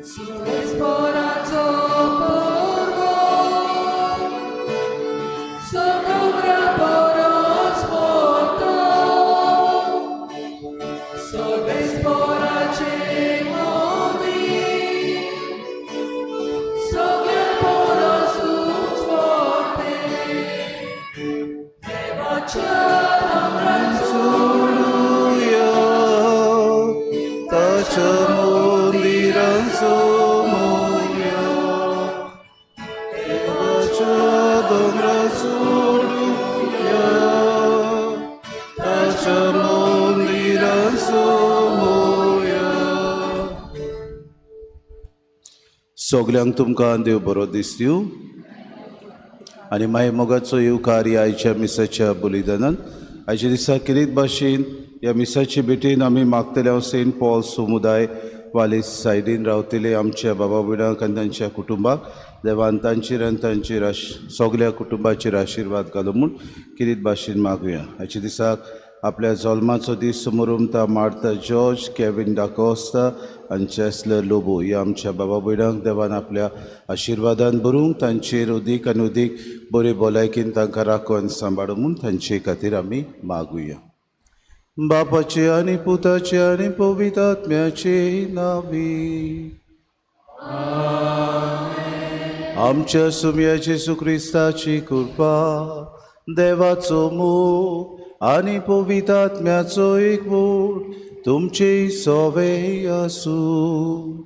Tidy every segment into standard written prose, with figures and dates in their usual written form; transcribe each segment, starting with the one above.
Sporaco porwo, sodobra porozmota, sobie sporacie mowi, sobie porozum zworty, chyba cialam Suluya tachamundiran sumuya Evachadam rasuluya tachamundiran sumuya सगल्यांक तुमकां देव बरो दीस दिवं आनी मागीर मोगाचो येवकार आयच्या मिसाच्या बलिदानान आयच्या दिसा कितें भाशेन ह्या मिसाचे भेटेन आमी मागतले हांव सेंट पॉल समुदाय वाली सायडीन रावतले आमच्या बाबा भयणांक आनी तांच्या कुटुंबाक देवान तांचेर आनी तांचेर सगल्या कुटुंबाचेर आशिर्वाद घालूं म्हूण कितें भाशेन मागुया आयच्या दिसाक आपल्या जल्माचो दीस समोरुमता मार्ता जॉर्ज केविन डाकोस्ता आनी चॅसलर लोबो ह्या आमच्या बाबा भयणांक देवान आपल्या आशिर्वादान भरूंक तांचेर उदीक आनी उदीक बरे भलायकेन तांकां राखून सांबाळूं म्हूण तांचे खातीर आमी मागुया बापाचे आनी पुताचे आनी पवित्र आत्म्याचे नांवी आमच्या सुमया जेजू क्रिस्ताची कृपा देवाचो मोग आनी पवित्र आत्म्याचो एकवट तुमचे सोवे आसूं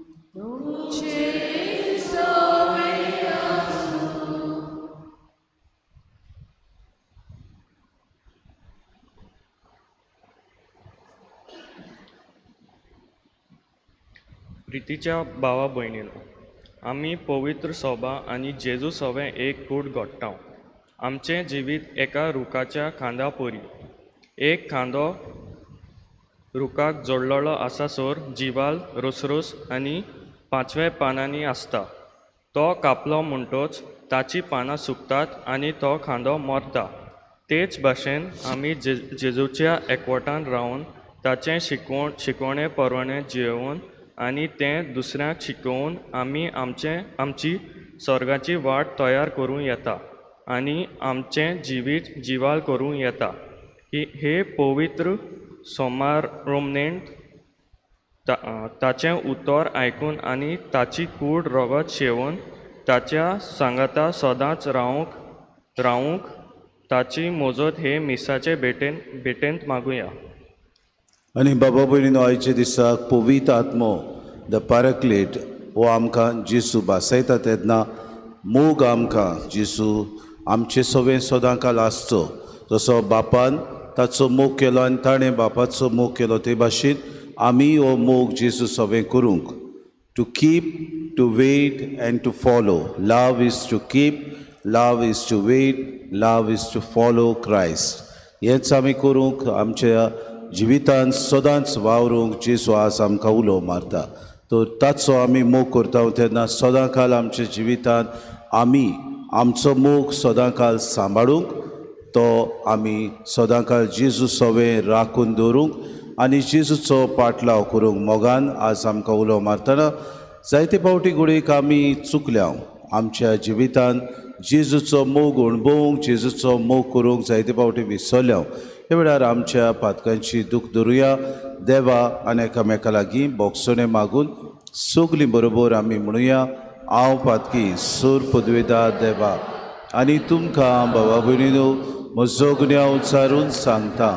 प्रितीच्या भावा भयणीनो आमी पवित्र सोबा आनी जेजू सोवे एक कूड घडटाव आमचें जिवीत एका रुखाच्या खांदा पोरी एक खांदो रुखाक जोडलेलो आसा सोर जिवाल रुसरूस आनी 5व्या पानांनी आसता तो कापलो म्हणटोच ताची पानां सुकतात आनी तो खांदो मरता तेच भाशेन आमी जेजूच्या एकवटान रावन ताचें शिकवणे परवणे जियोवन आनी तें दुसऱ्यांक शिकोवन आमी आमची स्वर्गाची वाट तयार करूं येता आनी आमचें जिवीत जिवाल करूं येता हे पवित्र सोमारोमणेंत ताचें उतर आयकून आनी ताची कूड रगत शेवून ताच्या सांगाता सदांच रावूंक ताची मोजत हे मिसाचे भेटेंत मागुया आनी बाबा भयणीनो आयच्या दिसाक पवित्र आत्मो द पॅराक्लेट हो आमकां जेजू भासयता तेन्ना मोग आमकां जेजू आमचे सगळें सदांकाल आसचो जसो बापान ताचो मोग केलो आनी ताणें बापाचो मोग केलो ते भाशेन आमी हो मोग जेजू सगळें करूंक to keep to wait and to follow love is to keep love is to wait love is to follow Christ हेंच आमी करूंक आमच्या जिवितान सदांच वावरूंक जेजू आज आमकां उलो मारता तो ताचो आमी मोग करता तेन्ना सदांकाल आमच्या जिवितान आमी आमचो मोग सदांकाल सांबाळूंक तो आमी सदांकाल जेजू सवें राखून दवरूंक आनी जेजूचो पाटलाव करूंक मोगान आज आमकां उलो मारतना जायते फावटी घडयेक आमी चुकल्या आमच्या जिवितान जेजूचो मोग अणभवूंक जेजूचो मोग करूंक जायते फावटी विसरल्या हे वेळार आमच्या पातकांची दूख धरुया देवा आनी एकामेका लागीं बोगसोणे मागून सगलीं बरोबर आमी म्हणुया हांव पातकी सूर पदवेदार देवा आनी तुमकां बाबा भयणीनो म्हजो गुन्यांव उच्चारून सांगता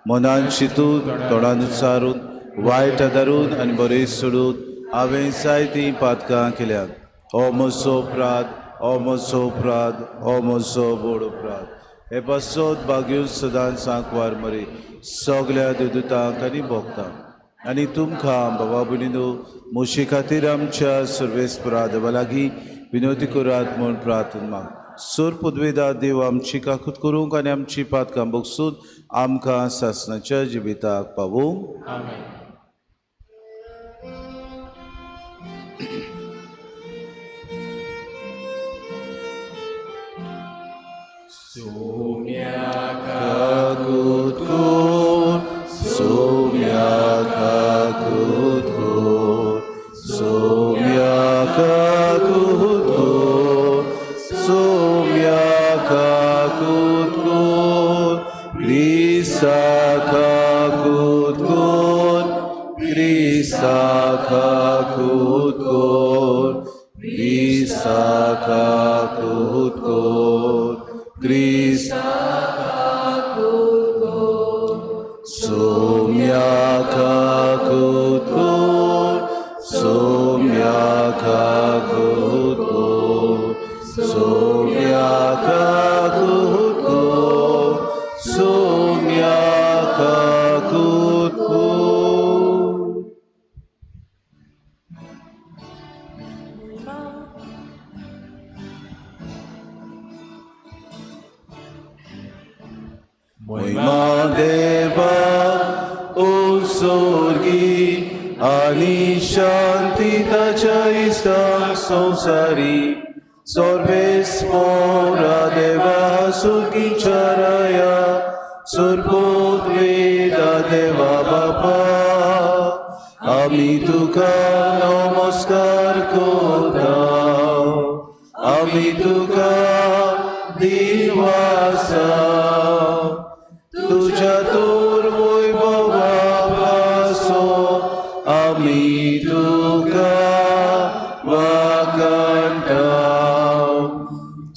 मनान चिंतून तोंडान उच्चारून वायट आदारून आनी बरें सोडून हांवें जायतीं पातकां केल्यात हो म्हजो अपराध हो म्हजो अपराध हो म्हजो व्हड अपराध हे पासत बागेवन सदांच सांकवार मरे सगल्या दुदूतांक आनी भोगतांक आनी तुमकां बाबा भयणीनो म्हजे खातीर आमच्या सर्वेस्परा देवा लागीं विनोदी करात म्हूण प्रार्थना माग सूर पदवेदार देव आमची काकूत करूंक आनी आमची पातकां भोगसून आमकां सासणाच्या जिविताक पावूंक Saumya 소미약하구도 소미약하구도 소미약하구도 Moimandeva Usurgi Ani Shantita Chaista Sansari Sorvespora Deva Surgi Charaya Surput Veda Deva Baba Ami Tuka Namaskar Koda Ami Tuka Divasa तुझ्या दुर्वैभवापासो आम्ही तुका वाकंटाव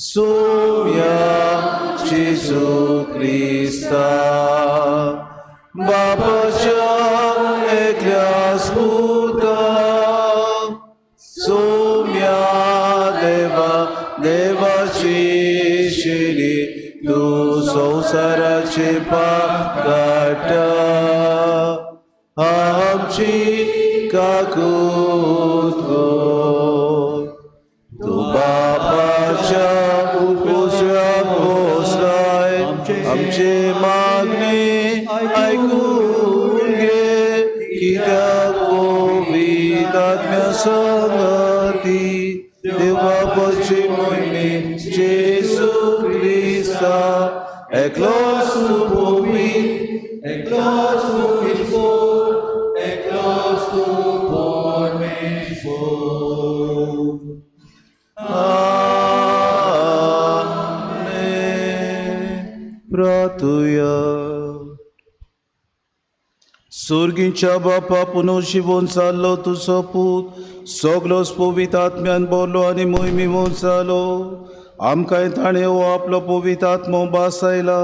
सोम्या जेजू ख्रिस्ता बापाच्या एकल्या स्पुता सोम्या देवाची शिरी तू संसाराचे पाप काटा आमची काकूत कर तू बापाच्या उजव्या पोचलाय आमचे मागणे ऐकून घे कित्याक पवित्र आत्म्या संगती देवाची मोहिमे जेजू ख्रिस्ता एकलोच तू पवित्र एकलोच तू विरफोर एकलोच तू परमेश्वर आमेन प्रार्थुया सुर्गीच्या बापा पुनः शिवून चाललो तुझो पूत सगलोच पवित्र आत्म्यान बोरलो आनी मोहिमेमोन जालो आमकांय ताणें हो आपलो पवित्र आत्मो बासायला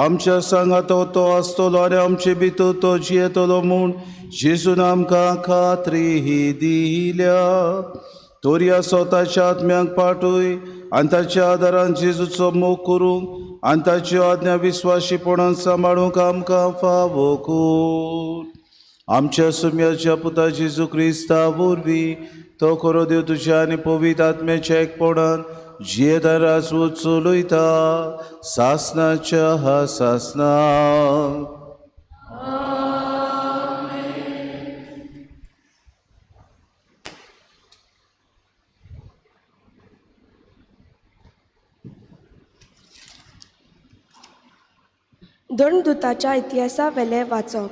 आमच्या सांगात तो आसतलो आनी आमचे भितर तो जियेतलो म्हूण जेजून आमकां खात्री ही दिल्या तोरया स्वताच्या आत्म्याक पाठूय आनी ताच्या आदारान जेजूचो मोग करूंक आनी ताच्यो आज्ञा विस्वाशीपणान सांबाळूंक आमकां फावो कर आमच्या सुम्याच्या पुता जेजू क्रिस्ता वरवीं तो खरो देव तुज्या आनी पवित्र आत्म्याच्या एकपणान जियेता राजवूत चलयता सासनाच्या हा सासना दोन दुताच्या इतिहासा वेले वाचप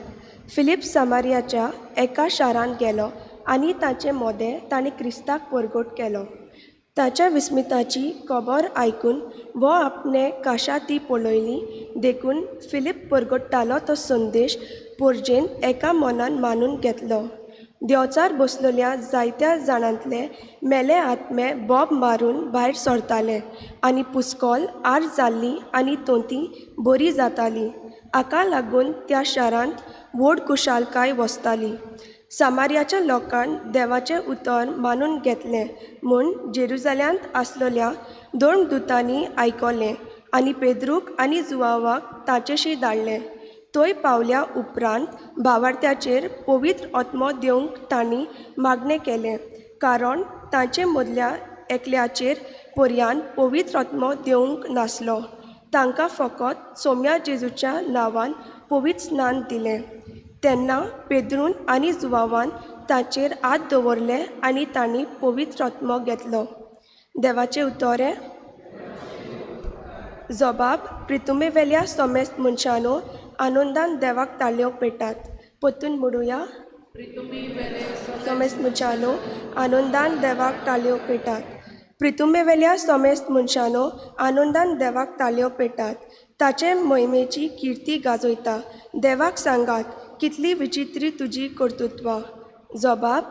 फिलिप समारियाच्या एका शारांत गेलो आनी ताचे मोदें ताणें क्रिस्ताक परगट केलो ताच्या विस्मिताची खबर आयकून वो आपणे काशा ती पळयली देखून फिलिप परगट्टालो तो संदेश पोरजेन एका मनान मानून घेतलो देवचार बसलेल्या जायत्या जाणांतले मेले आत्मे बोब मारून भायर सरताले आनी पुस्कोल आर जाल्ली आनी तोंती बरी जाताली हाका लागून त्या शारांत व्हड कुशालकाय वसताली सामार्याच्या लोकांन देवाचें उतर मानून घेतलें म्हूण जेरुजाल्यांत आसलेल्या दोन दुतांनी आयकलें आनी पेद्रूक आनी जुवावाक ताचेशी धाडलें थंय पावल्या उपरांत भावार्थ्याचेर पवित्र आत्मो दिवंक तांणी मागणें केलें कारण तांचे मदल्या एकल्याचेर पर्यान पवित्र आत्मो दिवंक नासलो तांकां फकत सोम्या जेजूच्या नांवान पवित्र स्नान दिलें तेन्ना पेद्रून आनी जुवावान ताचेर हात दवरले आनी तांणी पवित्र आत्मो घेतलो देवाचें उतोरें जबाब प्रितुमे वेल्या सोमेस्त मनशानो आनंदान देवाक ताळयो पेटात पोतून म्हणुया सोमेस्त मनशानो आनंदान देवाक ताळयो पेटात प्रितुमे वेल्या सोमेस्त मनशानो आनंदान देवाक ताळयो पेटात ताचे महिमेची किर्ती गाजयता देवाक सांगात कितली विचित्री तुजी कर्तृत्वा जबाब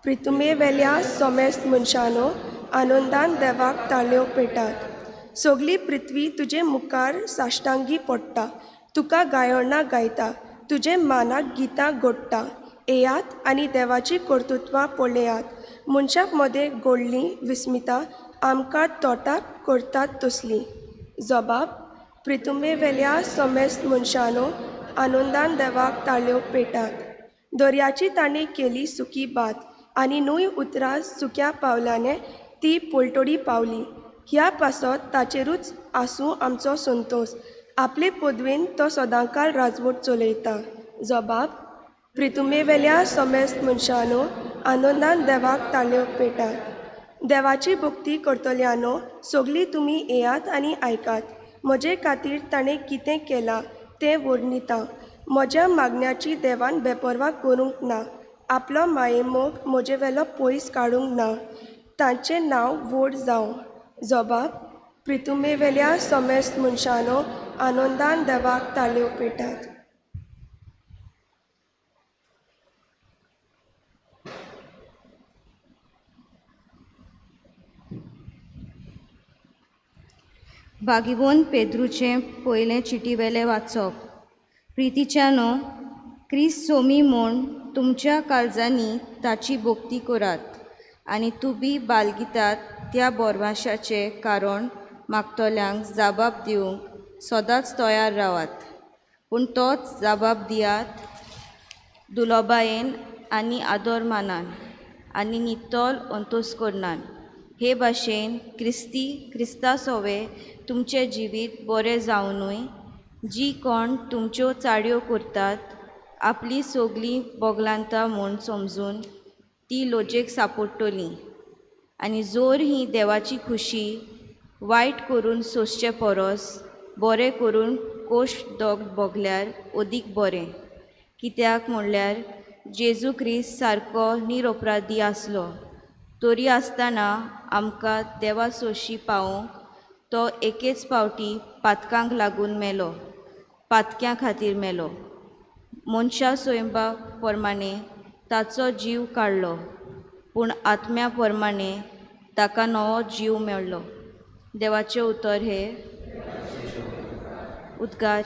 प्रितुमे वेल्या सोमेस्त मनशानो आनंदान देवाक ताळयो पेटात सगली पृथ्वी तुजे मुखार साश्टांगी पडटा तुका गायणां गायता तुजे मानाक गितां घोडटा येयात आनी देवाची कर्तुत्वां पळयात। मनशाक मदें गोडली विस्मिता आमकां तोटाक करतात तसली। जबाब, प्रितुमे वेल्या समेस्त मनशानो आनंदान देवाक ताळयो पेटात। दर्याची ताणें केली सुकी बात आनी न्हंय उतरां सुक्या पावलांनी ती पलतडी पावली। ह्या पासत ताचेरूच आसूं आमचो संतोश, आपले पदवेन तो सदांकाळ राजवट चलयता। जबाब, प्रितुमे वेल्या समेस्त मनशानो आनंदान देवाक ताळयो पेटात। देवाची भक्ती करतल्यांनो सगळीं तुमी येयात आनी आयकात। म्हजे खातीर ताणें कितें केलां तें वर्णिता। म्हज्या मागण्याची देवान बेपरवा करूंक ना, आपलो मायेमोग म्हजे वेलो पयस काडूंक ना, तांचें नांव व्हड जावं। जबाब, प्रितुमे वेल्या समेस्त मनशानो आनंदान देवाक ताळयो पेटात। भागिबोन पेद्रूचें पयलें चिटीवेलें वाचप। प्रितीच्यानो, क्रिस्त सोमी म्हूण तुमच्या काळजांनी ताची भोक्ती करात आनी तुमी बालगितात त्या बोरवाशाचें कारण मागतल्यांक जाबाब दिवंक सदांच तयार रावात। पूण तोच जाबाब दियात दुलोबायेन आनी आदर मानान आनी नितोल अंतस्करणान। हे भाशेन क्रिस्ता सोवे तुमचें जिवीत बरें जावनूय जी कोण तुमच्यो चाडयो करतात आपली सगळीं बोगलांतां म्हूण समजून ती लोजेक सांपडटलीं आनी जोर ही देवाची खुशी वायट करून सोंसचे परस बरें करून कोश्ट बोगल्यार अदीक बरें। कित्याक म्हणल्यार जेजू क्रिस्त सारको निरपराधी आसलो, तरी आसतना आमकां देवा सोशी पावोवंक तो एकेच पावटी पातकांक लागून मेलो, पातक्यां खातीर मेलो। मनशा स्वयंबा प्रमाणें ताचो जीव काडलो, पूण आत्म्या प्रमाणें ताका नवो जीव मेळ्ळो। देवाचें उतर हे उद्गार।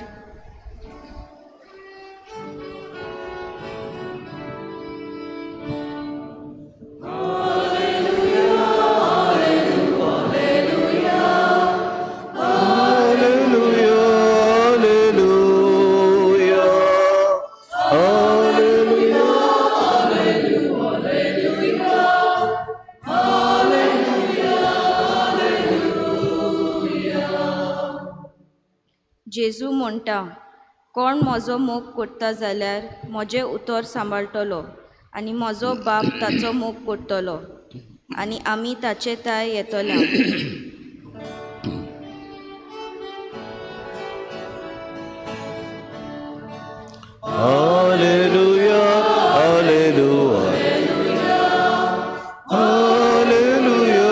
जेजू म्हणटा, कोण म्हजो मोग करता जाल्यार म्हजें उतर सांबाळटलो आनी म्हजो बाप ताचो मोग करतलो आनी आमी ताचे ताय येतल्या। Hallelujah, hallelujah, hallelujah,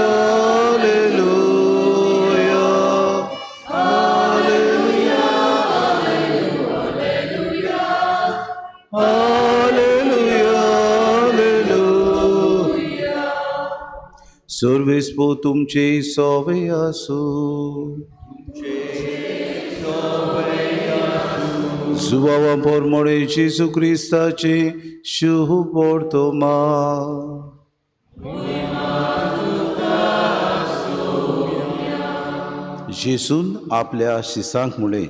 hallelujah, hallelujah, hallelujah. सर्वेस्पो तुमचे सोवे आसूं। Zubawa por more Jesu Christace शुभ portoma. जेसून आपल्या शिसांक म्हळें,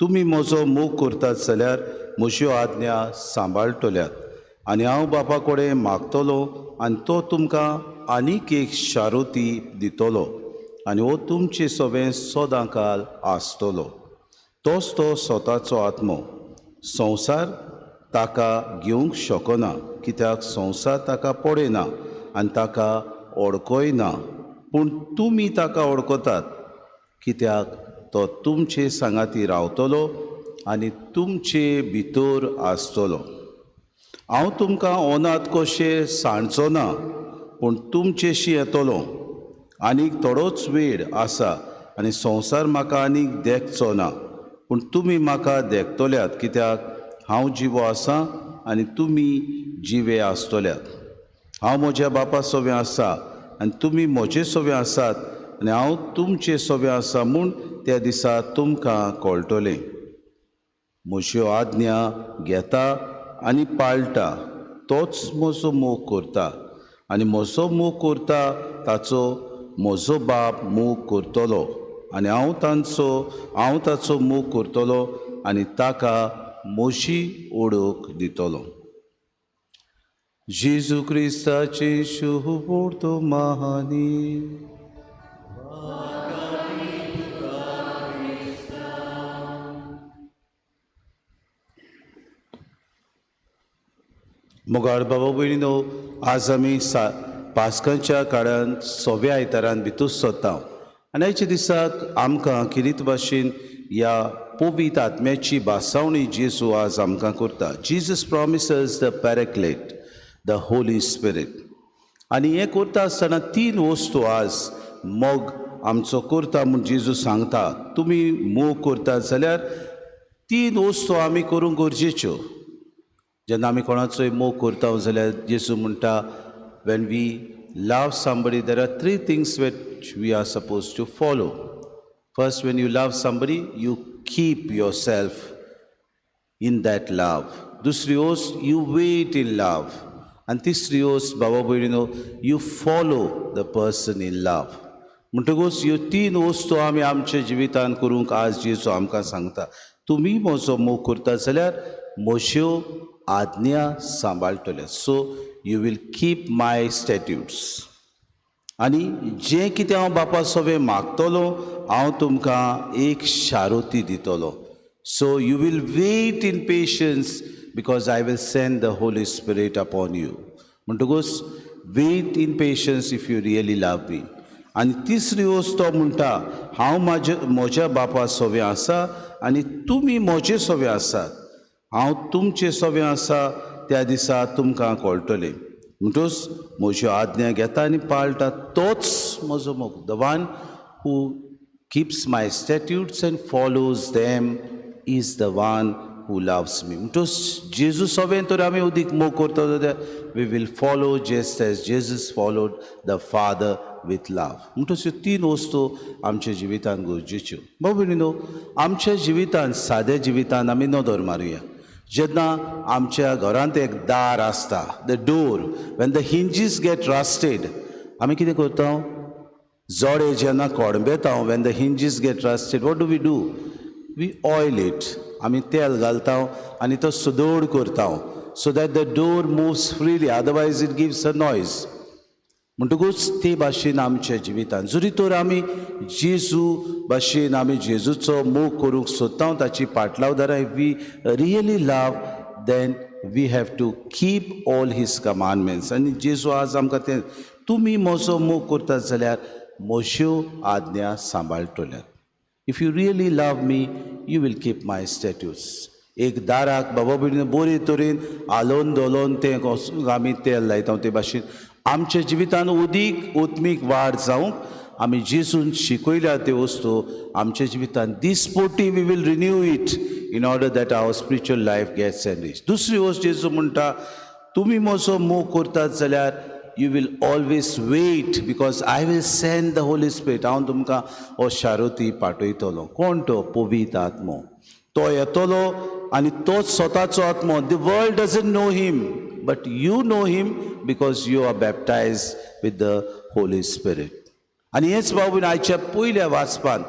तुमी म्हजो मोग करतात जाल्यार म्हज्यो आज्ञा सांबाळटल्यात आनी हांव बापा कडेन मागतलो आनी तो तुमकां आनीक एक शारोती दितलो आनी हो तुमचे सगळें सदांकाल आसतलो। तोच तो स्वताचो आत्मो। संवसार ताका घेवंक शकना, कित्याक संवसार ताका पळयना आनी ताका वळखय ना, पूण तुमी ताका वळखतात, कित्याक तो तुमचे सांगाती रावतलो आनी तुमचे भितर आसतलो। हांव तुमकां अनाथ कशें सांडचो ना, पूण तुमचेशी येतलो। आनीक थोडोच वेळ आसा आनी संवसार म्हाका आनीक देखचो ना, पूण तुमी म्हाका देखतल्यात, कित्याक हांव जिवो आसां आनी तुमी जिवे आसतल्यात। हांव म्हज्या बापा सोबें आसां आनी तुमी म्हजे सोबें आसात आनी हांव तुमचे सोबें आसां म्हूण त्या दिसा तुमकां कळटलें। म्हज्यो आज्ञा घेता आनी पाळटा तोच म्हजो मोग करता आनी म्हजो मोग करता ताचो म्हजो बाप मोग करतलो आनी हांव ताचो मोग करतलो आनी ताका म्हजी ओळख दितलो. जेजू क्रिस्ताचे शुभ पोर्तो महानी. मोगाळ बाबा भयणीनो, आज आमी पास्कांच्या काळान 6व्या आयतारान भितर सरता आनी आयच्या दिसाक आमकां किरीत भाशेन ह्या पवित्र आत्म्याची बासावणी जेजू आज आमकां करता. Jesus promises the paraclete, the holy spirit. आनी हें करता आसतना 3 वस्तू आज मोग आमचो करता म्हूण जेजू सांगता. तुमी मोग करतात जाल्यार 3 वस्तू आमी करूंक गरजेच्यो. जेन्ना आमी कोणाचोय मोग करता जाल्यार जेजू म्हणटा, when we love somebody, there are 3 things which we are supposed to follow. First, when you love somebody, you keep yourself in that love. दुसरी वस्त, you wait in love. And तिसरी वस्त, बाबा भयणीनो, you follow the person in love. म्हणटकूच ह्यो 3 वस्तू आमी आमच्या जिवितान करूंक आज जेजू आमकां सांगता. तुमी म्हजो मोग करता जाल्यार म्हज्यो आज्ञा सांबाळटले. So you will keep my स्टॅट्यूट्स. आनी जें कितें हांव बापा सवें मागतलो हांव तुमकां एक शारोती दितलो. So you will wait in patience because I will send the holy spirit upon you. म्हणटकूच wait in patience if you really love me. आनी तिसरी वस्त तो म्हणटा, हांव म्हज्या बापा सवें आसा आनी तुमी म्हजे सवें आसात. हांव तुमचे सवें आसा त्या दिसा तुमकां कळटलें. म्हणटूच म्हज्यो आज्ञा घेता आनी पाळटा तोच म्हजो मोग. The one who keeps my statutes and follows them is the one who loves me. म्हणटूच जेजू सवें तर आमी उदीक मोग करता जाल्यार we will follow just as Jesus followed the father with love. म्हणटूच ह्यो 3 वस्तू आमच्या जिवितान गरजेच्यो. बाबा भयणीनो, आमच्या जिवितान, साद्या जिवितान आमी नदर मारुया. जेन्ना आमच्या घरांत एक दार आसता, the door, when the hinges get rusted, आमी कितें करता? जोडे जेन्ना कोडबेता, when the hinges get rusted, what do? We oil it. आमी तेल घालता आनी तो सुदोड करता so that the door moves freely, otherwise it gives a noise. म्हणटकूच ते भाशेन आमच्या जिवितान जरी तर आमी जेजू भाशेन आमी जेजूचो मोग करूंक सोदता, ताची पाटलावदारां, if we really love, then we have to keep all his commandments. आनी जेजू आज आमकां तें, तुमी म्हजो मोग करतात जाल्यार म्हज्यो आज्ञा सांबाळटल्यात. If you really love me, you will keep my statutes. एक दाराक बाबा भयणी बरे तरेन आलोवन दोलोवन तें कसो आमी तेल लायता, ते भाशेन आमच्या जिवितान उदीक ओत्मीक वाड जावंक आमी जेजून शिकयल्या त्यो वस्तू आमच्या जिवितान दिसपोटी we will renew it in order that our spiritual life gets enriched. दुसरी वस्त जेजू म्हणटा, तुमी म्हजो मोग करतात जाल्यार you will always wait because I will send the Holy Spirit. हांव तुमकां हो शारोती पाठयतलो. कोण तो? पवित्र आत्मो. तो येतलो आनी तोच स्वताचो आत्मो. The world doesn't know him, but you know him because you are baptized with the Holy Spirit. आनी हेच बाबून आयच्या पयल्या वाचपान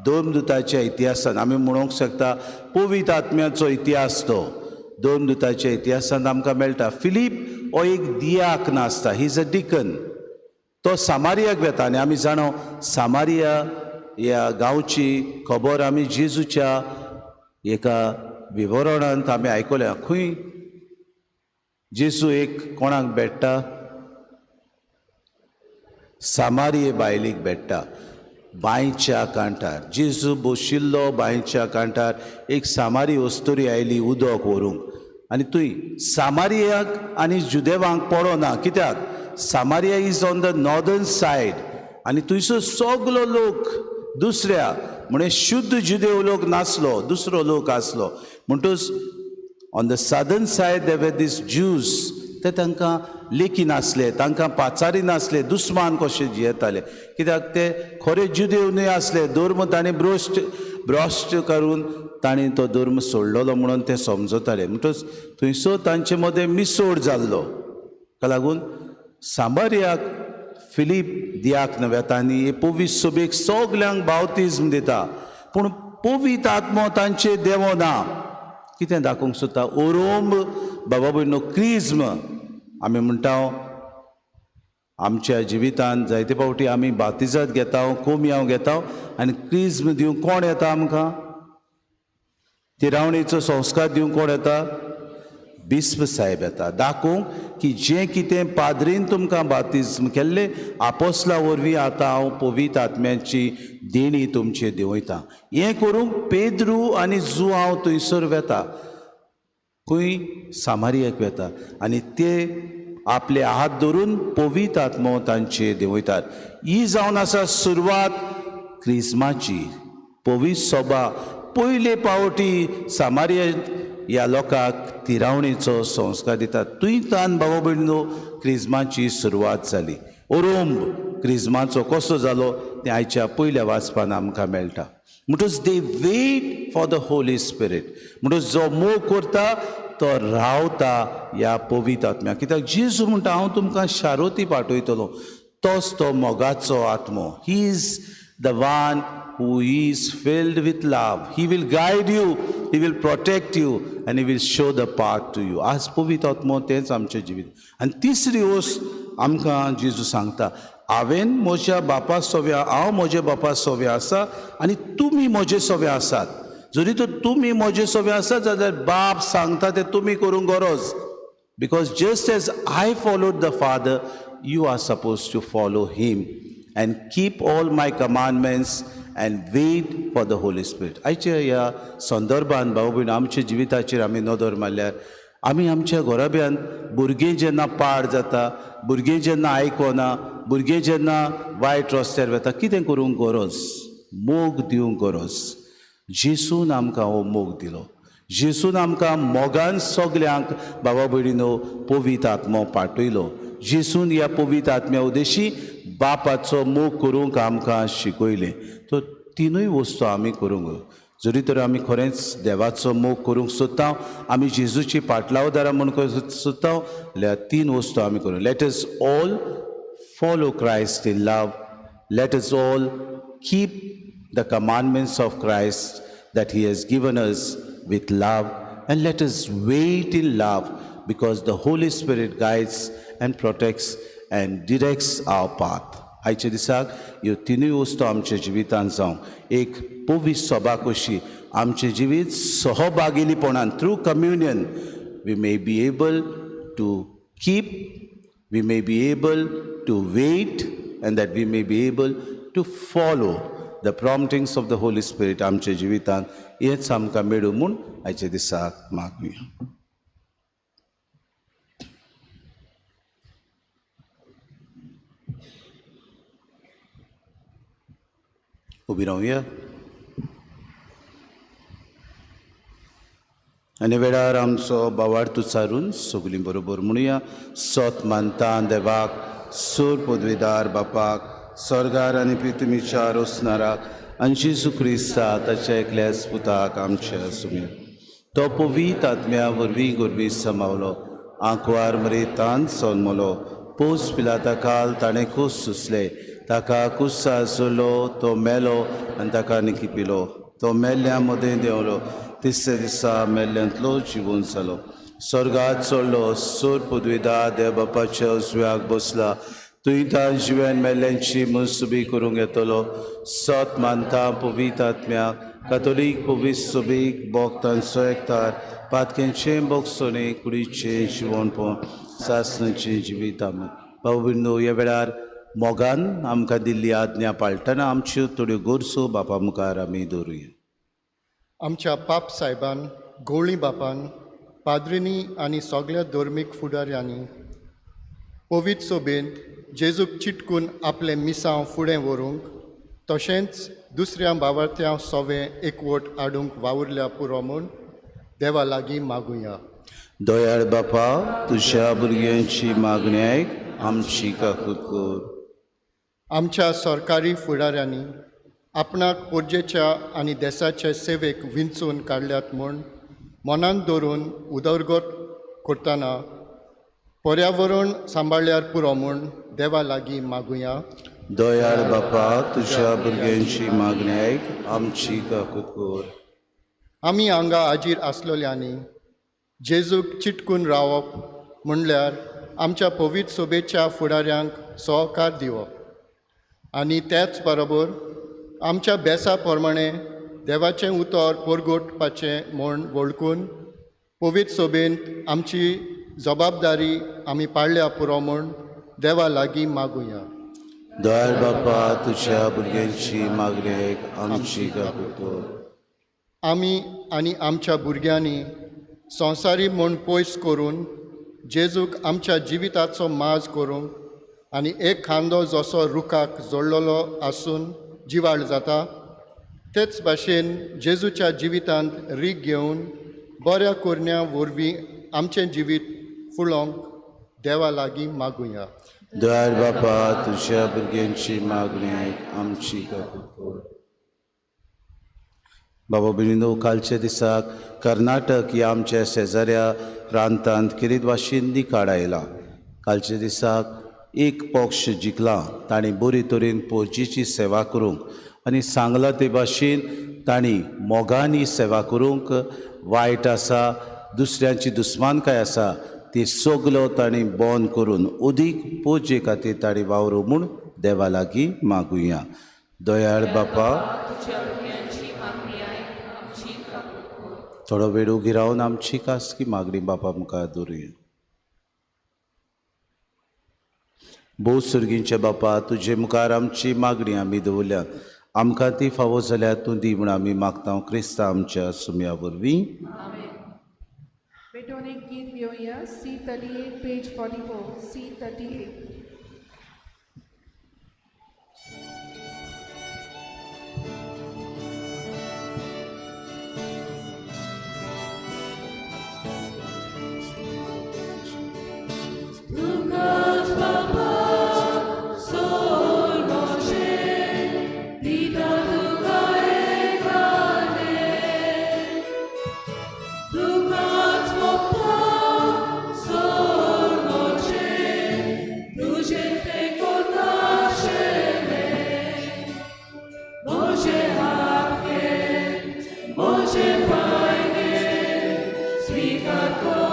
धर्मदूताच्या इतिहासान आमी म्हणूंक शकता पवित्र आत्म्याचो इतिहास. तो धर्मदूताच्या इतिहासान आमकां मेळटा. फिलीप हो एक दियाक नासता, ही इज अ डिकन. तो सामारियाक वेता आनी आमी जाणो सामारिया ह्या गांवची खबर आमी जेजूच्या एका विवरणांत आमी आयकल्या. खंय जेजू एक कोणाक भेट्टा? सामारिये बायलेक भेट्टा बांयच्या कांठार. जेजू बशिल्लो बांयच्या कांठार एक सामारी वस्तुरी आयली उदक व्हरूंक आनी तुय सामारियाक आनी जुदेवांक पडो ना. कित्याक? Samaria is on the northern side आनी थंयसर सगलो लोक दुसऱ्या म्हणजे शुद्ध जुदेव लोक नासलो, दुसरो लोक आसलो. म्हणटूच ऑन द सदर्न सायड देर वर दीस ज्यूज, ते तांकां लेखी नासले, तांकां पाचारी नासले, दुस्मान कशे जियेताले. कित्याक ते खरे जुदेव न्हय आसले. धर्म ताणें भ्रश्ट भ्रश्ट करून ताणें तो धर्म सोडलेलो म्हणून ते समजताले. म्हणटच थंयसर तांचे मदें मिसोड जाल्लो का लागून सामारियाक फिलीप दियाक नव्याता आनी हे पवित्र सभेक सगल्यांक बावतिझम दिता, पूण पवित्र आत्मो तांचे देवो ना. कितें दाखोवंक सोदता? ओरोंब बाबा भयणो क्रिज्म आमी म्हणटा आमच्या जिवितांत जायते फावटी आमी बातिजात घेता, कोमयाव घेता आनी क्रिज्म दिवंक कोण येता आमकां? तिरावणेचो संस्कार दिवंक कोण येता? बिस्प साहेब येता. दाखोवंक की जें कितें पाद्रीन तुमकां बातिज्म केल्लें आपोस्ला वरवीं आतां हांव पवित्र आत्म्याची देणी तुमचे देंवयता. हें करूंक पेद्रू आनी जू हांव थंयसर वेता, खंय सामारियाक वेता आनी ते आपले हात धरून पवित्र आत्मो तांचे देंवयतात. ही जावन आसा सुरवात क्रिस्माची. पवित्र सभा पयले फावटी सामारिया ह्या लोकांक तिरावणेचो संस्कार दितात. थंयच्यान बाबा भयणीनो क्रिस्माची सुरवात जाली. ओरोंब क्रिस्माचो कसो जालो तें आयच्या पयल्या वाचपान आमकां मेळटा. म्हणटच they wait for the holy spirit. म्हणटच जो मोग करता तो रावता ह्या पवित्र आत्म्याक. कित्याक जेजू म्हणटा हांव तुमकां शारोती पाठयतलो, तोच तो मोगाचो आत्मो. He is the one who is filled with love. He will guide you, he will protect you and he will show the path to you. आज पवित्र आत्मो तेच आमचें जिवीत. आनी तिसरी वस्त आमकां जेजू सांगता, हांवें म्हज्या बापा सोबे, हांव म्हज्या बापा सोबे आसा आनी तुमी म्हजे सोबे आसात. जरी तर तुमी म्हजे सोबे आसात जाल्यार बाप सांगता तें तुमी करूंक गरज. Because just as I followed the father, you are supposed to follow him and keep all my commandments and wait for the Holy Spirit. आयच्या ह्या संदर्भान भाऊ भयण आमच्या जिविताचेर आमी नदर मारल्यार आमी आमच्या घोराब्यान भुरगीं जेन्ना पाड जाता, भुरगीं जेन्ना आयकना, भुरगीं जेन्ना वायट रस्त्यार वता, कितें करूंक गरज? मोग दिवंक गरज. जेसून आमकां हो मोग दिलो. जेसून आमकां मोगान सगल्यांक बाबा भयणीनो पवित्र आत्मो पाठयलो. जेसून ह्या पवित्र आत्म्या उदेशी बापाचो मोग करूंक आमकां शिकयलें. तो तिनूय वस्तू आमी करूंक. जरी तर आमी खरेंच देवाचो मोग करूंक सोदता, आमी जेजूची पाटलावदारां म्हणून सोदता, जाल्यार तीन वस्तू आमी करूं. Let us all follow Christ in love. Let us all keep the commandments of Christ that he has given us with love, and let us wait in love because the Holy Spirit guides and protects and directs our path. आयच्या दिसाक ह्यो तिनूय वस्तू आमच्या जिवितांत जावं. एक पवित्र सभा कशी आमचें जिवीत सहभागिलीपणान through communion we may be able to keep, we may be able to wait, and that we may be able to follow the promptings of the Holy Spirit आमच्या जिवितांत. हेच आमकां मेळूं म्हूण आयच्या दिसाक मागुया. उबी रावया आनी वेळार आमचो बावार्थ उच्चारून सगलीं बरोबर म्हणुया. सत मानता देवाक, सूर पदवीदार बापाक, स्वर्गार आनी पृथ्वीचार असणाराक, आनी जेजू क्रिस्ता ताच्या एकल्या पुताक आमच्या सुमीर. तो पवित्र आत्म्या वरवीं गोरवी समावलो, आंकवार मरेतान सोनमलो, पोस पिलाता काल ताणें खूस सुसले, ताका कुस्सा जोडलो, तो मेलो आनी ताका निखिपिलो. तो मेल्ल्या मदें देंवलो, तिसऱ्या दिसा मेल्ल्यांतलो जिवून जालो. स्वर्गात चडलो, सूर पदवीदार देव बापाच्या उजव्याक बसला. तुवें तां जिव्यान मेल्ल्यांची मनसुबी करूंक येतलो. सत मानता पवित्र आत्म्याक, कातोलीक पवित्र सभेक, भोगतांचो एकठार, पातकेंचें भोगसोने, कुडीचें जिवणपण, सासणेचें जिवीत. आमी भाऊ भयणो ह्या वेळार मोगान आमकां दिल्ली आज्ञा पाळटना आमच्यो थोड्यो गरजो बापा मुखार आमी दवरुया. आमच्या पाप साहेबान, गवळी बापान, पाद्रिनी आनी सगळ्या धर्मीक फुडाऱ्यांनी पवित्र सभेंत जेजूक चिटकून आपलें मिसांव फुडें व्हरूंक, तशेंच दुसऱ्या भावार्थ्यां सोवें एकवट हाडूंक वावुरल्या पुरो म्हूण देवा लागीं मागुया. दयाळ बापा, तुज्या भुरग्यांची मागणी आयक, आमची काकूट कर. आमच्या सरकारी फुडाऱ्यांनी आपणाक पोरजेच्या आनी देशाचे सेवेक विंचून काडल्यात म्हूण मनांत दवरून उदरगत करतना पर्यावरण सांबाळल्यार पुरो म्हूण देवा लागीं मागुया. दयाळ बापा, तुज्या भुरग्यांची मागणी आयक, आमची काकूत कर. आमी हांगा हाजीर आसलेल्यांनी जेजूक चिटकून रावप म्हणल्यार आमच्या पवित्र सोबेच्या फुडाऱ्यांक सहकार दिवप आनी त्याच बरोबर आमच्या बेसा प्रमाणे देवाचें उतर परगोटपाचें म्हूण वळखून पवित्र सोबेंत आमची जबाबदारी आमी पाळल्या पुरो म्हूण देवा लागीं मागुया. दयाळ बापा, तुज्या भुरग्यांची मागणी आयक, आमची काकूत कर. आमी आनी आमच्या भुरग्यांनी संवसारी म्हूण पयस करून जेजूक आमच्या जिविताचो माज करूंक आनी एक खांदो जसो रुखाक जोडलेलो आसून जिवाळ जाता तेच भाशेन जेजूच्या जिवितांत रीग घेवन बऱ्या कोरण्या वरवीं आमचें जिवीत फुलोवंक देवा लागीं मागुया. दयाळ बापा, तुज्या भुरग्यांची मागणी आयक, आमची काकूत कर. बाबा भयणीनो, कालच्या दिसाक कर्नाटक ह्या आमच्या शेजाऱ्या प्रांतांत किरीत भाशेन निकाड आयला. कालच्या दिसाक एक पक्ष जिखला. तांणी बरे तरेन पोरजेची सेवा करूंक आनी सांगला ते भाशेन तांणी मोगांनी सेवा करूंक वायट आसा, दुसऱ्यांची दुस्मानकाय आसा ती सगलो तांणी बंद करून अदीक पोरजे खातीर तांणी वावरूं म्हूण देवा लागीं मागुया. दयाळ बापा, थोडो वेळ उगी रावन आमची खासगी मागणी बापा मुखार दवरुया. भोव सुर्गींच्या बापा, तुजे मुखार आमची मागणी आमी दवरल्यात. आमकां ती फावो जाल्यार तूं दी म्हूण आमी मागता क्रिस्ता आमच्या सुम्या वरवीं. पेटोन एक गीत घेवया. C38 page 44. C38. Lucas Papa, Sol Moshe, Dita Duga Ekane, Lucas Papa, Sol Moshe, Luce te konasheme, Moshe Hake, Moshe Paine, Svikako.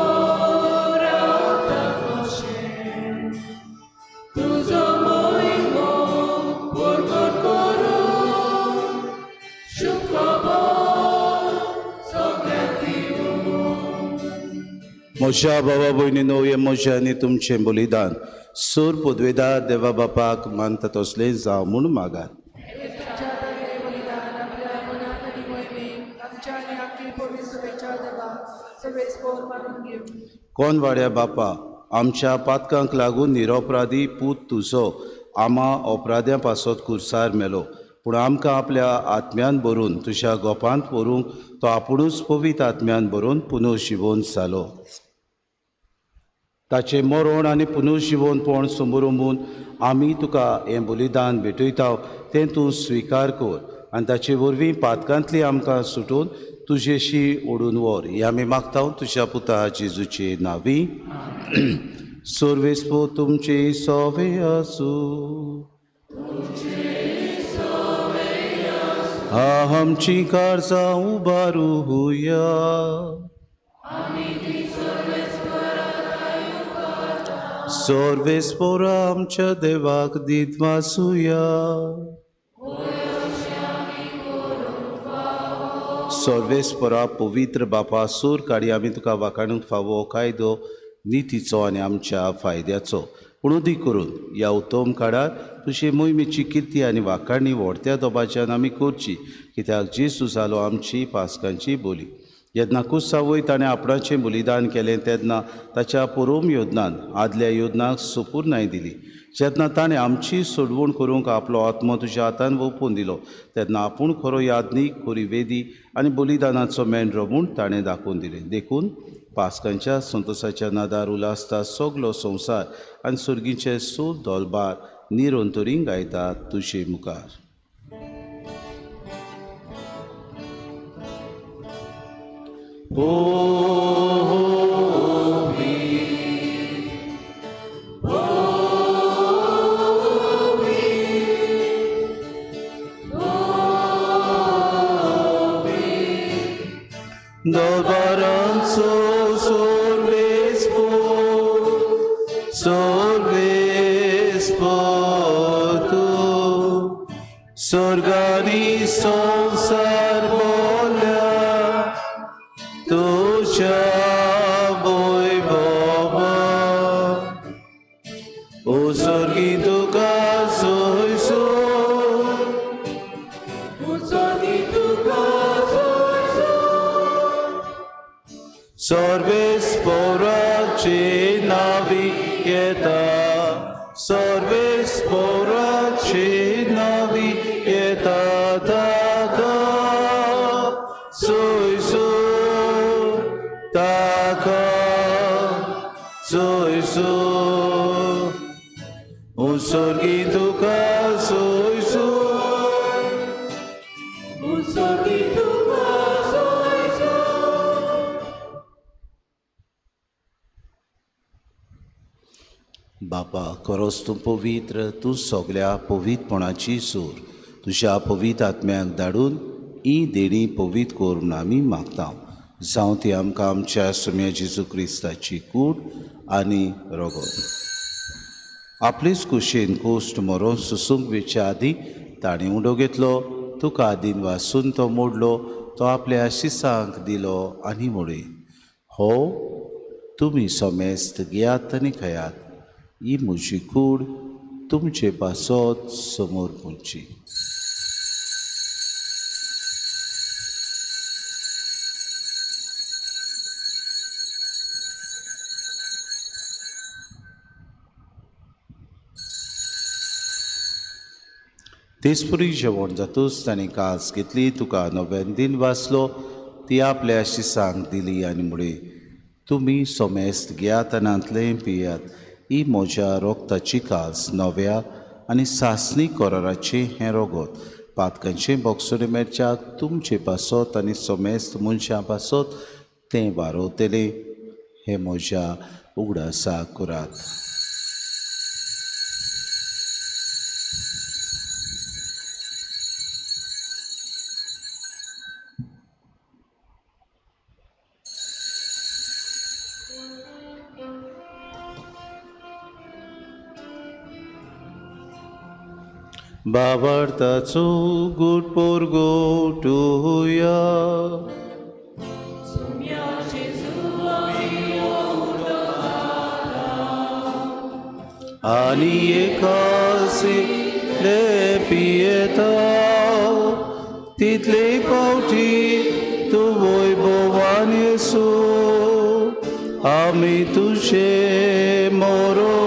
म्हज्या भावा भयणीनो, हें म्हजें आनी तुमचें बलिदान सूर पदवेदार देवा बापाक मानता तसलें जावं म्हूण मागात. तुमच्या तर्फे बलिदान आपल्या मनान आनी मोहिमेक आमच्या आनी आख्खी पवित्र सभेच्या देवाक सगळेस्पोर मानून घेवं. कोण वाड्या बापा, आमच्या पातकांक लागून निरपराधी पूत तुजो आमा अपराध्यां पासत कुर्सार मेलो, पूण आमकां आपल्या आत्म्यान भरून तुज्या गोपांत व्हरूंक तो आपुणूच पवित्र आत्म्यान भरून पुनर्जिवन जालो. ताचें मरण आनी पुनर्जिवनपण समोरून आमी तुका हें बलिदान भेटयता तें तूं स्विकार कर आनी ताचे वरवीं पातकांतली आमकां सुटून तुजेशी ओडून व्हर. हें आमी मागता तुज्या पुता जेजूचे नांवी. सर्वेस्पो तुमचे सोवे आसूं. आमची काळजां उबारूया. सर्वेस्पोरा आमच्या देवाक दीत वाचुया. सर्वेस्परा पवित्र बापा, सूर काडी आमी तुका वाखाणूंक फावो कायदो नितीचो आनी आमच्या फायद्याचो. पूण उदी करून ह्या उत्तम काळार तुजे मोहिमेची किर्ती आनी वाखाणणी व्हडत्या दोबाच्यान आमी करची, कित्याक जेजू जालो आमची पासकांची बोली. जेन्ना कुसावय ताणें आपणाचें बलिदान केलें तेन्ना ताच्या परम योजनान आदल्या योजनाक सुपूर्णाय दिली. जेन्ना ताणें आमची सोडवण करूंक आपलो आत्मो तुज्या हातान ओपून दिलो तेन्ना आपूण खरो यादनीक, खरी वेदी आनी बलिदानाचो मेंढरो म्हूण ताणें दाखोवन दिलें. देखून पासकांच्या संतोशाच्या नादार उलासता सगलो संवसार आनी सुर्गीचे सूर दोलबार निरंतरी गायतात तुजे मुखार. Dobaranzo sorbespo tu sorgani संसार बोल्या तुझ्या वैभवा ओ स्वर्गी तुका सोयसो Sorbesporace navieta, sorbesporace navieta, taka, soiso, taka, soiso, un sorgito ka soiso, un sorgito ka soiso. बापा खरोच तूं पवित्र, तूं सगल्या पवित्रपणाची सूर तुज्या पवित्र आत्म्याक धाडून ही देणी पवित्र कोर म्हूण आमी मागता. जावं ती आमकां आमच्या सुम्या जेजू क्रिस्ताची कूड आनी रगत. आपलेच कुशेन कोश्ट मरोन सुसूंक वेच्या आदी ताणें उडो घेतलो, तुका आदीन वासून तो मोडलो, तो आपल्या शिसांक दिलो आनी मोडे. हो तुमी सोमेस्त घेयात आनी खयात, ही म्हजी कूड तुमचे पासत समोर पोंची. तेसपुरी जेवण जातूच ताणें कास घेतली, तुका नव्यान दिन वाचलो, ती आपल्या शिसांक दिली आनी म्हळे, तुमी सोमेस्त घेयात आनी आंतलें पियात, ही म्हज्या रोगताची कास नव्या आनी सासणी कराराचें हें रगत पातकांचें बॉक्सोडे मेरच्याक तुमचे पासत आनी सोमेस्त मनशां पासत तें वारोवतलें. हें म्हज्या उगडासाक करात. बाबार्थाचो गूट पोरगोटुया आनी एकासी पियेता तितले पावटी तूं वैभवान येसू आमी तुझे मरण.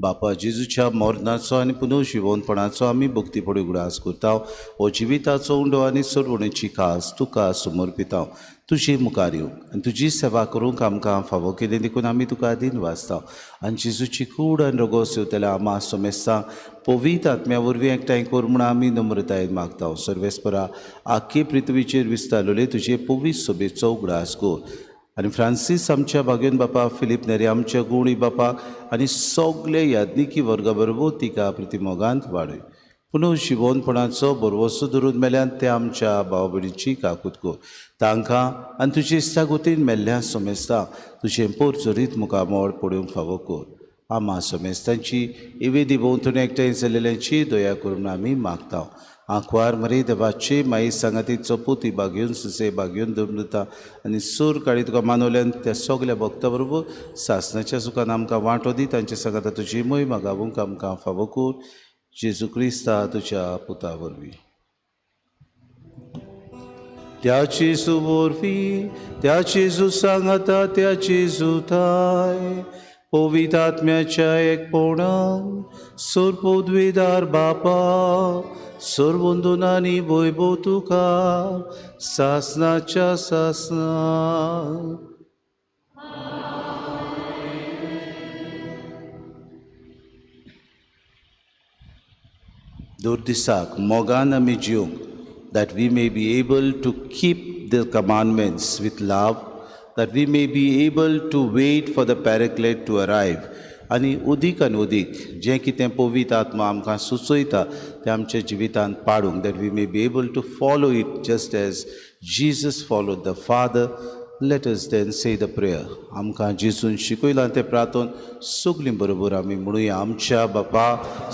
बापा जेजूच्या मरणाचो आनी पुनर्जिवनपणाचो आमी भक्तीपडी उगडास करता. हो जिविताचो उंडो आनी सरवणेची खास तुका समर्पिता. तुजी मुखार येवंक आनी तुजी सेवा करूंक आमकां फावो केलें देखून आमी तुका आदीन वाचता. आनी जेजूची कूड आनी रगत सेवतल्या आमा सोमेस्तांक पवित्र आत्म्या वरवीं एकठांय कर म्हूण आमी नम्रतायेन मागता. सर्वेस्परा आख्खे पृथ्वीचेर विस्तारलेले तुजे पवित्र सभेचो उगडास कर. आनी फ्रांसीस आमच्या भाग्यन बापा, फिलीप नेरे आमच्या गुणी बापा आनी सगळे याज्ञिकी वर्गा बरोबर तिका प्रतिमोगांत वाडय. पुनर्जिवनपणाचो बरवसो धरून मेल्यान ते आमच्या भाव भयणीची काकूत कर. तांकां आनी तुजे इश्टागोतीन मेल्ल्या सोमेस्तांक तुजें पोरचोरीत मुखामोळ पडूंक फावो कर. आमा सोमेस्तांची इवेदी भोंवतणी एकठांय जाल्ल्यांची दया करून आमी मागता. आंकवार मरे देवाचे माई सांगातीचो पुती बागेवन सुसे बागेवन दमृता आनी सूर काळी तुका मानवल्यान त्या सगल्या भक्ता बरोबर सासणाच्या सुखान आमकां वांटो दी. तांचे सांगाता तुजी मोहीम गावूंक आमकां फावो कर. जेजू क्रिस्ता तुज्या पुता वरवीं. त्या जेजू वरवीं, त्या जेजू सांगाता, त्या जेजू थाय पवित्र आत्म्याच्या एकपणान सोरपोद्वेदार बापा सोरवंदनांनी वैभव तुका सासणाच्या सासना. दर दिसाक मोगान आमी जिवंक that we may be able to keep the commandments with love, that we may be able to wait for the Paraclete to arrive. आनी उदीक आनी उदीक जें कितें पवित्र आत्मा आमकां सुचयता तें आमच्या जिवितांत पाडूंक, that we may be able to follow it just as Jesus followed the Father. Let us then say the prayer. आमकां जेजून शिकयलां तें प्रार्थोन सगलीं बरोबर आमी म्हणुया. आमच्या बापा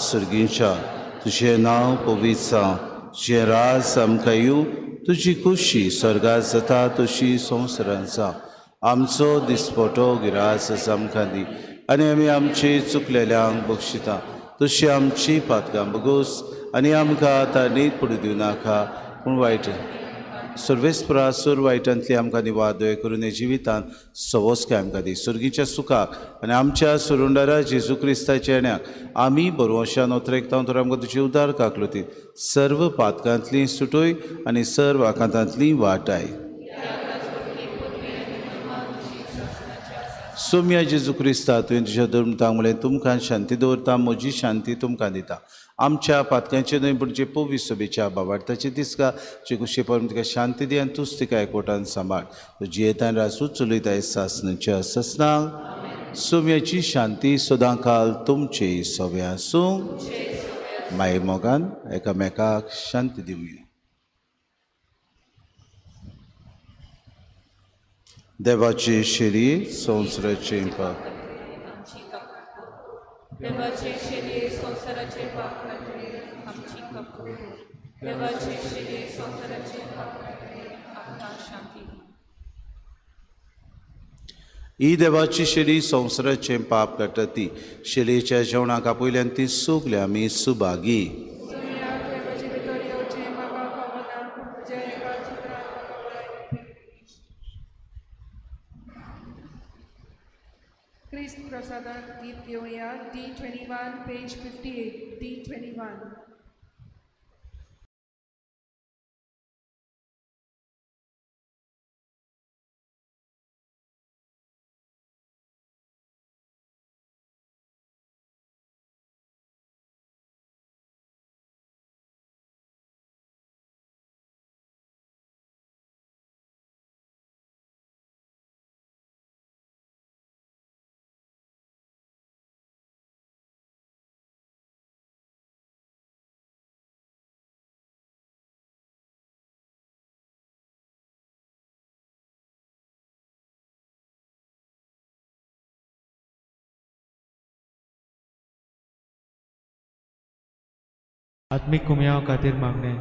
सुर्गींच्या, तुजें नांव पवित्र जावं, तुजें राज आमकां येवं, तुजी खुशी स्वर्गांत जाता तशी संवसारांत जावं. आमचो दिसपटो गिरास आमकां दी, आनी आमी आमची चुकलेल्यांक बक्षिता, तशी आमची पातकां बगोस, आनी आमकां तारणीत पडूं दिवं नाका, पूण वायट सर्वेस्परा सुर वायटांतली आमकां निवाद दय करून हे जिवितांत सवस्काय आमकां दी. सुर्गीच्या सुखाक आनी आमच्या सुरुंडारा जेजू क्रिस्ताच्या येण्याक आमी बरोवशान उतरेकता तर आमकां तुजी उदार काकलुती सर्व पातकांतली सुटोय आनी सर्व आकांतांतली वाटाय. सोम्या जेजू क्रिस्ता तुवें तुज्या धर्मतांक म्हळें तुमकां शांती दवरता, म्हजी शांती तुमकां दिता. आमच्या पातकांचे न्हय पूण जे पवित्र सभेच्या भावार्थाचे दिसका जे कुशे परम तिका शांती दी आनी तूंच तिका एकवटान सांबाळ. तुजी येतान रासूच चलयताय सासणच्या ससनांक. सोम्याची शांती सदां काल तुमचे सवे आसूं. माये मोगान एकामेकाक शांती दिवया. देवाचे शरीर संवसाराचे पाप, देवाचे शरीर संसाराचे पाप काढले आमची कपडे, देवाचे शरीर संसाराचे पाप काढले आमकां शांती दी. ही देवाची शेरी संवसाराचे पाप काडटा ती शेरेच्या जेवणाक आपयल्यान ती सुगले आमी सुभागी. सोम्या तुवें म्हजे भितर येवचें म्हाका फावना, पूण तुज्या एका चित्रांत म्हाका बळाय. क्रिस्त प्रसादांत गीत घेवया. D21 page 58. D21. आत्मिक कुमयाव खातीर मागणे.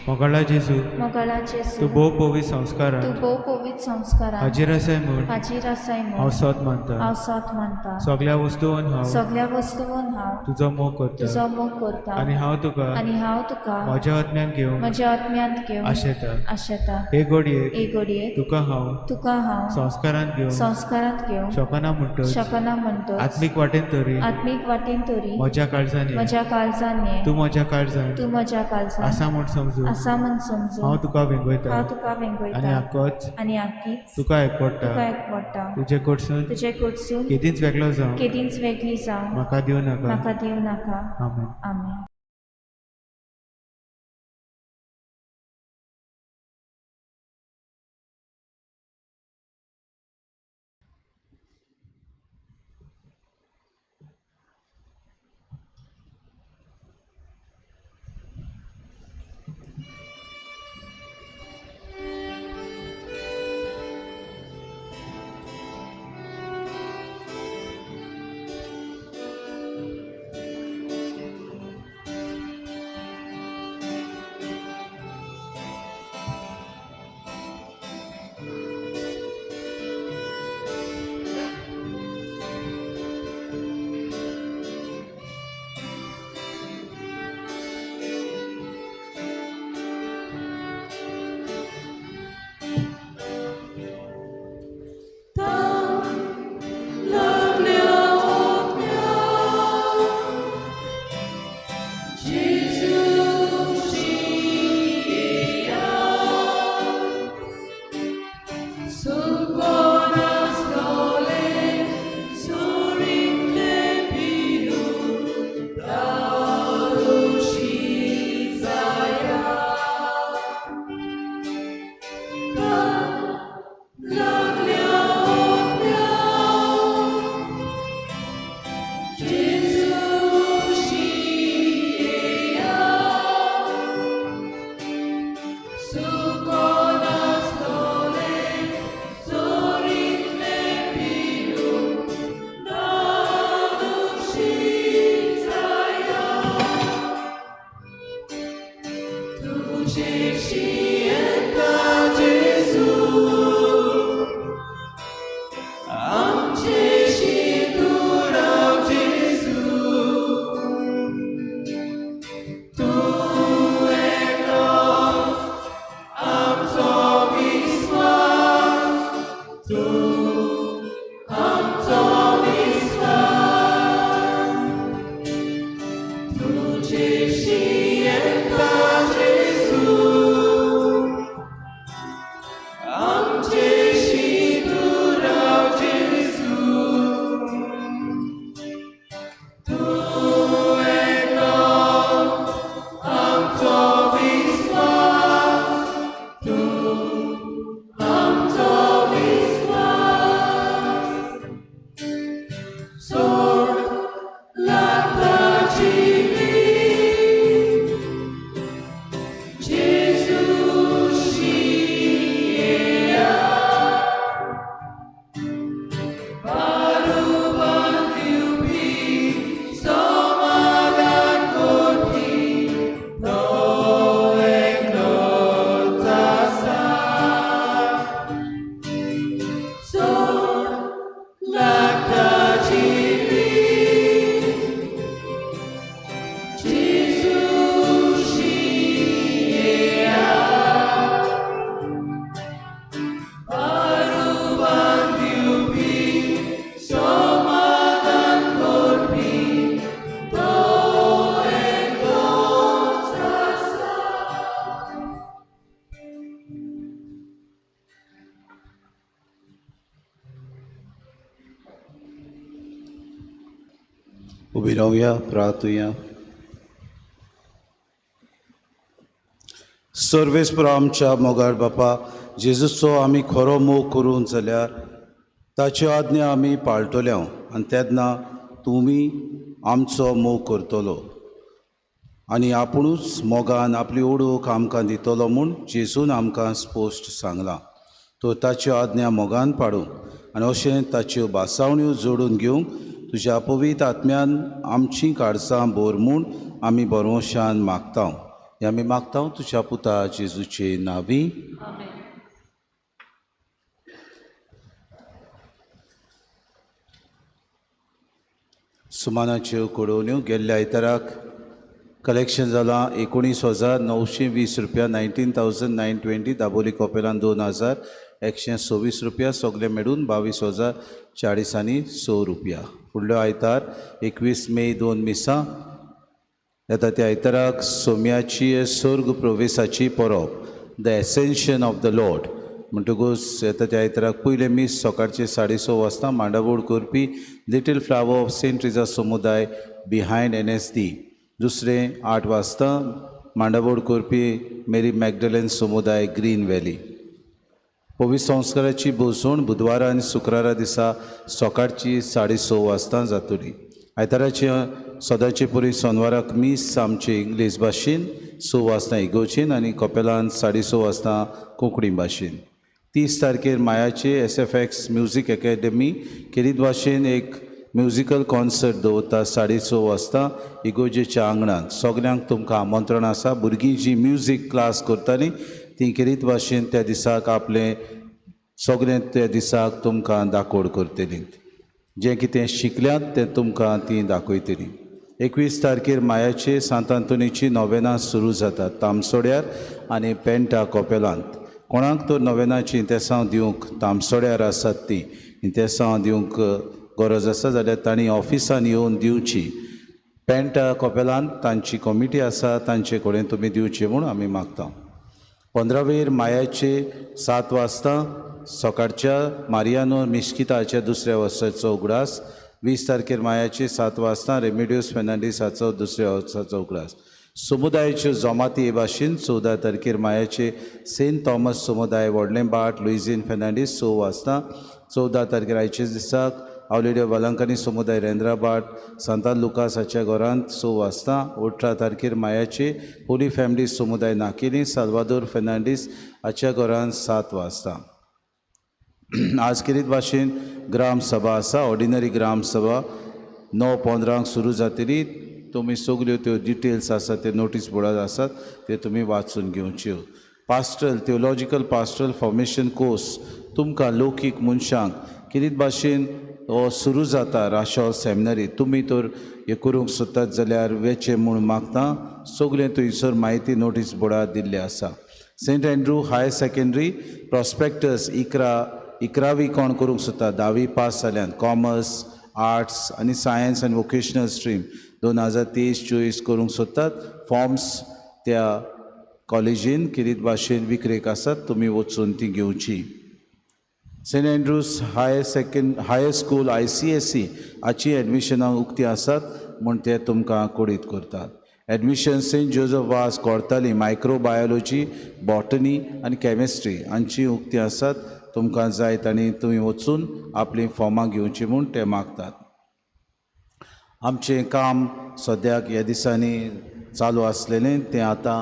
मोगाळा जेजू, मोगाळा तूं जेजू, भोव पवित्र संस्कारां तूं भोव पवित्र संस्कारां हाजीर आसाय म्हूण हाजीर आसाय हांव म्हूण सोत मानता. हांव सोत मानता. सगल्या वस्तूंवन हांव सगल्या वस्तूंवन हांव तुजो मोग करता तुजो मोग करता आनी हांव तुका आनी हांव तुका म्हज्या आत्म्यान घेवंक म्हज्या आत्म्यांत घेवन आशेता. आशेता. हे घडयेक एक घडयेक तुका हांव तुका संस्कारांत घेवंक संस्कारांत घेवन शकना म्हणटच शकना म्हणटच आत्मीक वाटेन तरी आत्मीक वाटेन तरी म्हज्या काळजांनी म्हज्या काळजान ये. तूं म्हज्या काळजांत तूं म्हज्या काळजान आसा म्हूण समजून आसा म्हूण समजून हांव तुका वेंगयता हांव तुका आनी वेंगयता आख्खोच आनी आख्खीच तुका एकवडटा. तुका एकवडटा. तुजे कडसून तुजे कडसून केदींच वेगळो जावं केदींच वेगळी जावं म्हाका दिवं नाका. म्हाका दिवं नाका. आमेन. आमेन. उबी रावया, प्रार्थुया. सर्वेस्पर आमच्या मोगाळ बापा, जेजूचो आमी खरो मोग करून जाल्यार ताच्यो आज्ञा आमी पाळटल्यो आनी तेन्ना तुमी आमचो मोग करतलो आनी आपुणूच मोगान आपली ओडूक आमकां दितलो म्हूण जेजून आमकां स्पोश्ट सांगलां. तो ताच्यो आज्ञा मोगान पाडूंक आनी अशें ताच्यो बासावण्यो जोडून घेवंक तुज्या पवित्र आत्म्यान आमचीं काळजां भर म्हूण आमी बरोवशान मागता. हें आमी मागता तुज्या पुता जेजूचे नांवी. आमेन. सुमानाच्यो कोडोवण्यो गेल्ल्या आयताराक कलेक्शन जालां 19,920 रुपया, 19,920. दाबोली कॉपेलान 2,126 रुपया. सगळे मेळून 22,040 रुपया. फुडलो आयतार 21 मे 2 मिसां येता त्या आयताराक सोम्याची स्वर्ग प्रवेशाची परब, the ascension of the lord म्हणटकूच येता त्या आयताराक पयले मीस सकाळचे 6:30 वाजता मांडावोड करपी little flower of saint Theresa समुदाय बिहायंड NSD. दुसरें 8 वाजता मांडावोड करपी मेरी मॅगडलेन समुदाय ग्रीन व्हॅली. पवित्र संस्काराची बोसोण बुधवारा आनी शुक्रारा दिसा सकाळची 6:30 वाजता जातली. आयताराचे सदांचे परी सोनवाराक मीस आमचे इंग्लीश भाशेन 6 वाजता इगोर्जीन आनी कपेलान 6:30 वाजता कोंकणी भाशेन. 30 तारखेर मायाचे SFX म्युझीक अकॅडमी केरीत भाशेन एक म्युझिकल कॉन्सर्ट दवरता 6:30 वाजता इगोर्जेच्या आंगणांत. सगल्यांक तुमकां आमंत्रण आसा. भुरगीं जी म्युझीक क्लास करतालीं ती केरीत भाशेन त्या दिसाक आपलें सगळें त्या दिसाक तुमकां दाखोड करतलीं. जें कितें शिकल्यात तें तुमकां ती दाखयतलीं. 21 तारखेर मायाचे सांत आंतोनीची नोवेना सुरू जातात तामसोड्यार आनी पेंटा कॉपेलांत. कोणाक तर नोवेनाची इंतेसांव दिवंक तामसोड्यार आसात ती इंतेसांव दिवंक गरज आसा जाल्यार तांणी ऑफिसान येवन दिवची. पेंटा कॉपेलांत तांची कमिटी आसा, तांचे कडेन तुमी दिवची म्हूण आमी मागता. 15वेर मायाचे 7 वाजता सकाळच्या मारियानो मिस्किताच्या दुसऱ्या वर्साचो उगडास. 20 तारखेर मायाचे 7 वाजता रेमेडियोस फेर्नांडीसाचो दुसऱ्या वर्साचो उगडास. समुदायाच्यो जमाती हे भाशेन 14 तारखेर मायाचे सेंट थॉमस समुदाय व्हडलें बाट लुइजीन फेर्नांडीस 6 वाजता. 14 तारखेर आयचे दिसाक आवलेड्या वालांकानी समुदाय रेंद्राबाट सांता लुकासाच्या घरांत 6 वाजता. 18 तारखेर मायाचे होली फॅमिली समुदाय नाकेली साल्वादोर फेर्नांडीस हाच्या घरांत 7 वाजता. आज केरीत भाशेन ग्राम सभा आसा. ऑर्डिनरी ग्राम सभा 9:15 सुरू जातली. तुमी सगल्यो त्यो डिटेल्स आसा ते नोटीस बोर्डार आसात ते तुमी वाचून घेवच्यो. Pastoral theological pastoral formation course तुमकां लौकीक मनशांक केरीत भाशेन हो सुरू जाता. राशॉल सेमिनरी तुमी तर हे करूंक सोदतात जाल्यार वेचे म्हूण मागता. सगळें थंयसर म्हायती नोटीस बोर्डार दिल्ली आसा. Saint Andrew higher secondary prospectus 11वी कोण करूंक सोदता 10वी पास जाल्यान कॉमर्स आर्ट्स आनी सायन्स आनी वोकेशनल स्ट्रीम 2023-24 करूंक सोदतात. फॉर्म्स त्या कॉलेजीन केरीत भाशेन विक्रेक आसात, तुमी वचून ती घेवची. Saint Andrews higher school ICSE हाची एडमिशनां उक्ती आसात म्हूण ते तुमकां कोडीत करतात. एडमिशन सेंट जोझफ वास कोर्ताली मायक्रोबायोलॉजी बॉटनी आनी कॅमिस्ट्री हांची उक्ती आसात. तुमकां जाय आनी तुमी वचून आपलीं फॉर्मां घेवची म्हूण ते मागतात. आमचें काम सद्याक ह्या दिसांनी चालू आसलेलें तें आतां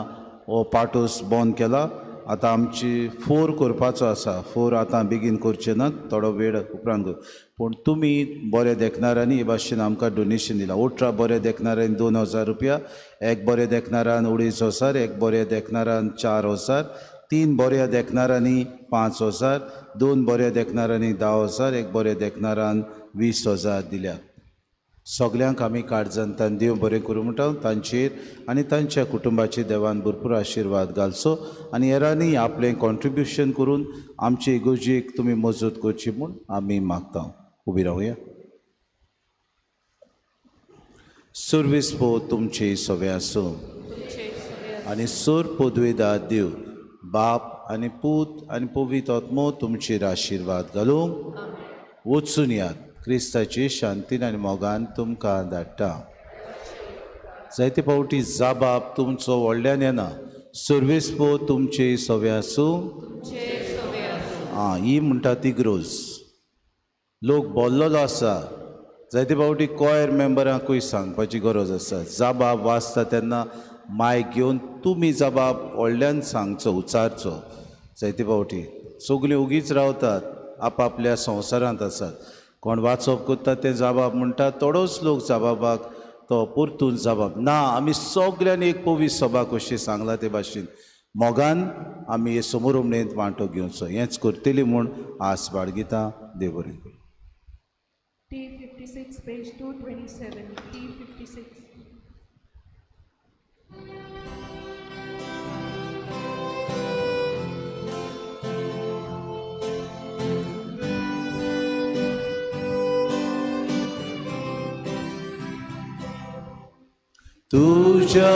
हो पाटोस बंद केला. आतां आमची 4 करपाचो आसा. 4 आतां बेगीन करचे नात, थोडो वेळ उपरांत कर. पूण तुमी बरे देखणाऱ्यांनी हे भाशेन आमकां डोनेशन दिलां. 18 बरे देखणाऱ्यांनी 2000 रुपया, एक बरे देखणाऱ्यान 2500, एक बरे देखणाऱ्यान 4000, 3 बऱ्या देखणाऱ्यांनी 5000, 2 बरे देखणाऱ्यांनी 10000, एक बरे देखणाऱ्यान 20000 दिल्यात. सगल्यांक आमी काळजांतल्यान देव बरें करूं म्हणटा तांचेर आनी तांच्या कुटुंबाचेर देवान भरपूर आशिर्वाद घालचो आनी हेरांनी आपलें कॉन्ट्रिब्युशन करून आमचे इगोजेक तुमी मजत करची म्हूण आमी मागता. उबी रावया. सुरवेस्पो तुमचे सवे आसूं आनी सोर पोदवेदा देव बाप आनी पूत आनी पवित्र आत्मो तुमचेर आशिर्वाद घालूं. वचून यात. क्रिस्ताची शांतीन आनी मोगान तुमकां धाडटा. जायते फावटी जाबाब तुमचो व्हडल्यान येना. सुरवेस्पो तुमचे सवे आसूं. ही म्हणटा ती ग्रोज. लोक बोल्लोलो आसा. जायते फावटी कॉयर मेंबरांकूय सांगपाची गरज आसा. जाबाब वाचता तेन्ना मायक घेवन तुमी जाबाब व्हडल्यान सांगचो, उचारचो. जायते फावटी सगळीं उगीच रावतात, आपआपल्या संवसारांत आसात. कोण वाचप करता ते जाबाब म्हणटा, थोडोच लोक जाबाबाक तो परतून जाबाब ना. आमी सगळ्यांनी एक पवित्र सभा कशी सांगला ते भाशेन मोगान आमी हे समोरमणेंत वांटो घेवचो. हेंच करतली म्हूण आस बाळगिता. देव बरें करूं. T56 page 227 T56. तुझ्या